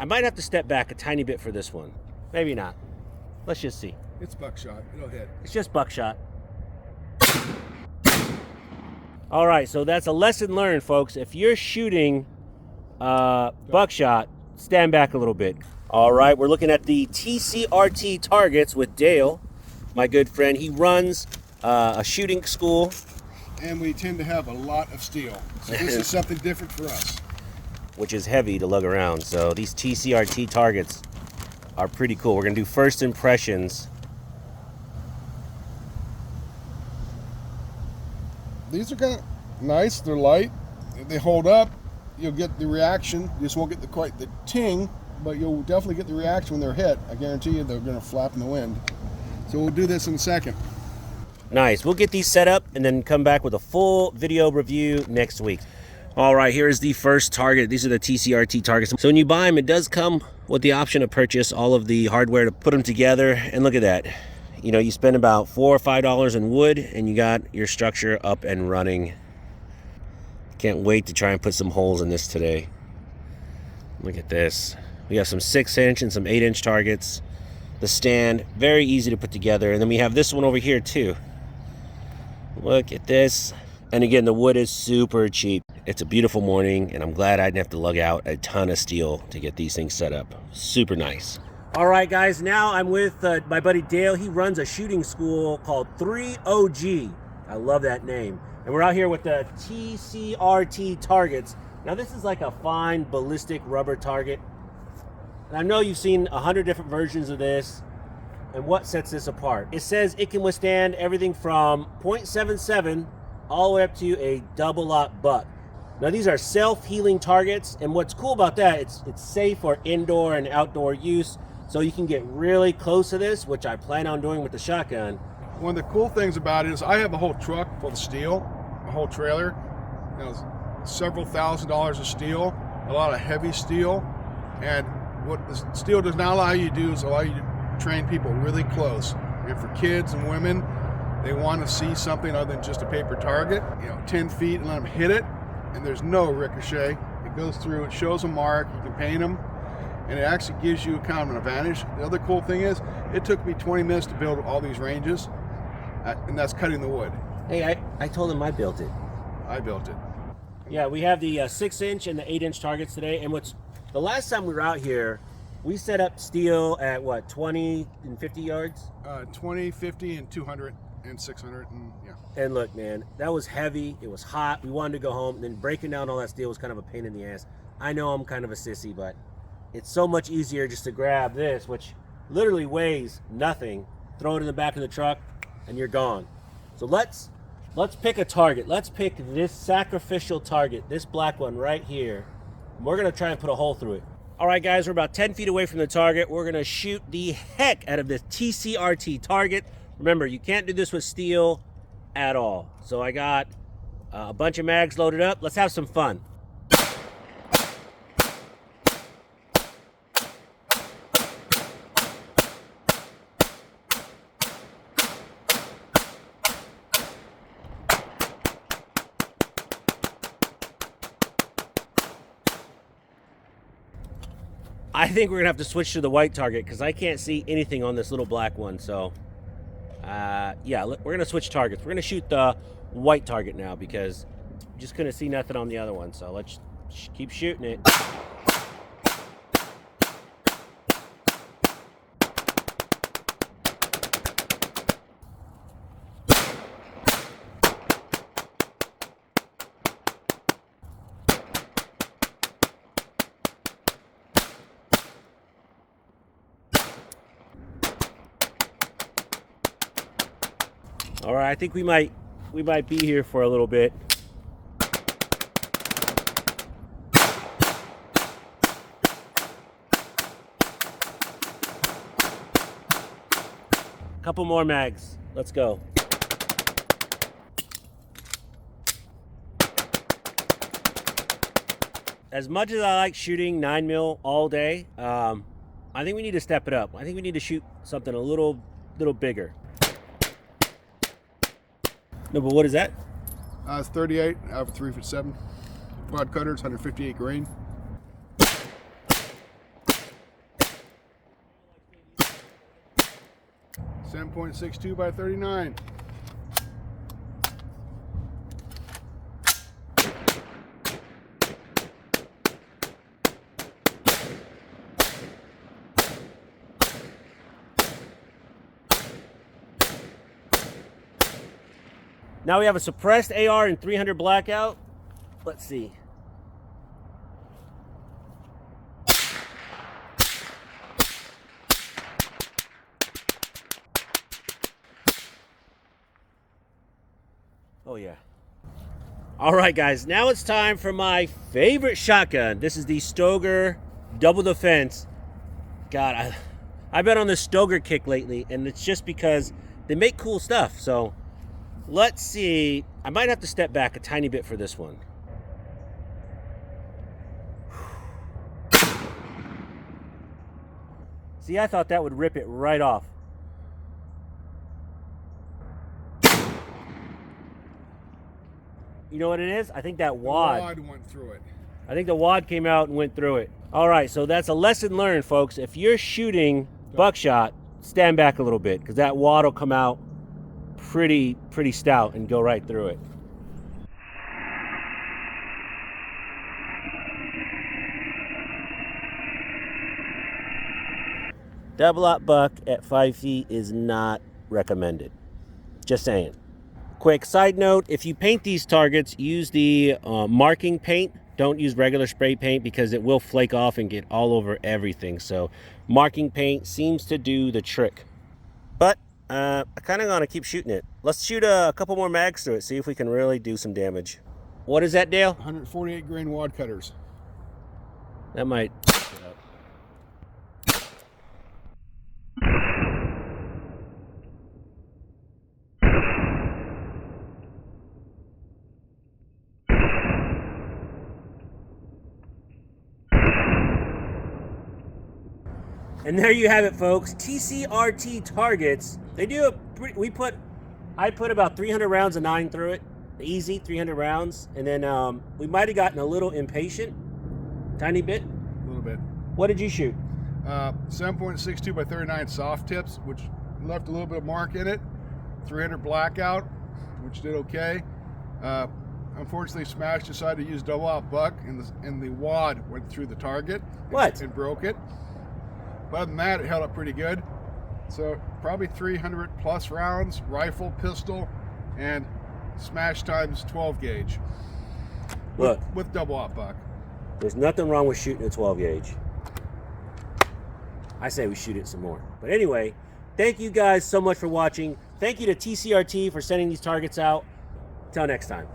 I might have to step back a tiny bit for this one. Maybe not. Let's just see. It's buckshot. It'll hit. It's just buckshot. All right, so that's a lesson learned, folks. If you're shooting buckshot, stand back a little bit. All right, we're looking at the TCRT targets with Dale, my good friend. He runs a shooting school. And we tend to have a lot of steel. So this is something different for us. Which is heavy to lug around. So these TCRT targets are pretty cool. We're gonna do first impressions. These are kind of nice. They're light. They hold up. You'll get the reaction. You just won't get quite the ting, but you'll definitely get the reaction when they're hit. I guarantee you they're gonna flap in the wind. So we'll do this in a second. Nice. We'll get these set up and then come back with a full video review next week. All right, here is the first target. These are the TCRT targets. So when you buy them, it does come with the option to purchase all of the hardware to put them together. And look at that. You know, you spend about $4 or $5 in wood and you got your structure up and running. Can't wait to try and put some holes in this today. Look at this. We have some 6-inch and some 8-inch targets. The stand, very easy to put together. And then we have this one over here too. Look at this. And again, the wood is super cheap. It's a beautiful morning, and I'm glad I didn't have to lug out a ton of steel to get these things set up. Super nice. All right, guys, now I'm with my buddy Dale. He runs a shooting school called 3OG. I love that name. And we're out here with the TCRT targets. Now, this is like a fine ballistic rubber target. And I know you've seen 100 different versions of this. And what sets this apart? It says it can withstand everything from .77 all the way up to a double-aught buck. Now these are self-healing targets, and what's cool about that, it's safe for indoor and outdoor use, so you can get really close to this, which I plan on doing with the shotgun. One of the cool things about it is I have a whole truck full of steel, a whole trailer, you know, several $1,000s of steel, a lot of heavy steel, and what the steel does not allow you to do is allow you to train people really close. And for kids and women, they want to see something other than just a paper target, 10 feet and let them hit it, and there's no ricochet. It goes through, it shows a mark, you can paint them, and it actually gives you kind of an advantage. The other cool thing is, it took me 20 minutes to build all these ranges, and that's cutting the wood. Hey, I told him I built it. I built it. Yeah, we have the 6-inch and the 8-inch targets today, and the last time we were out here, we set up steel at what, 20 and 50 yards? 20, 50, and 200. And 600, and yeah. And look, man, that was heavy. It was hot. We wanted to go home, and then breaking down all that steel was kind of a pain in the ass. I know I'm kind of a sissy, but it's so much easier just to grab this, which literally weighs nothing, throw it in the back of the truck, and you're gone. So let's pick a target. Let's pick this sacrificial target, this black one right here. And we're gonna try and put a hole through it. All right, guys, we're about 10 feet away from the target. We're gonna shoot the heck out of this TCRT target. Remember, you can't do this with steel at all. So I got a bunch of mags loaded up. Let's have some fun. I think we're gonna have to switch to the white target because I can't see anything on this little black one. So yeah, we're gonna switch targets. We're gonna shoot the white target now because just couldn't see nothing on the other one. So let's keep shooting it. All right, I think we might be here for a little bit. Couple more mags. Let's go. As much as I like shooting 9mm all day, I think we need to step it up. I think we need to shoot something a little bigger. No, but what is that? It's 38. I have a 3'7" quad cutter. It's 158 grain. 7.62 by 39. Now we have a suppressed AR and 300 blackout. Let's see. Oh yeah. All right, guys, now it's time for my favorite shotgun. This is the Stoeger Double Defense. God, I've been on the Stoeger kick lately, and it's just because they make cool stuff. So let's see. I might have to step back a tiny bit for this one. See, I thought that would rip it right off. You know what it is? I think that wad. The wad went through it. I think the wad came out and went through it. All right, so that's a lesson learned, folks. If you're shooting buckshot, stand back a little bit, because that wad will come out pretty stout and go right through it. Double aught buck at 5 feet is not recommended. Just saying. Quick side note, if you paint these targets, use the marking paint. Don't use regular spray paint because it will flake off and get all over everything. So marking paint seems to do the trick. But I kind of want to keep shooting it. Let's shoot a couple more mags through it, see if we can really do some damage. What is that, Dale? 148 grain wad cutters. That might... And there you have it, folks. TCRT targets. They do a pretty, I put about 300 rounds of 9 through it. Easy, 300 rounds. And then we might have gotten a little impatient. Tiny bit. A little bit. What did you shoot? 7.62 by 39 soft tips, which left a little bit of mark in it. 300 blackout, which did okay. Unfortunately, Smash decided to use double aught buck, and the wad went through the target. And broke it. But other than that, it held up pretty good. So probably 300 plus rounds, rifle, pistol, and Smash times 12 gauge. Look, with double aught buck. There's nothing wrong with shooting a 12 gauge. I say we shoot it some more. But anyway, thank you guys so much for watching. Thank you to TCRT for sending these targets out. Till next time.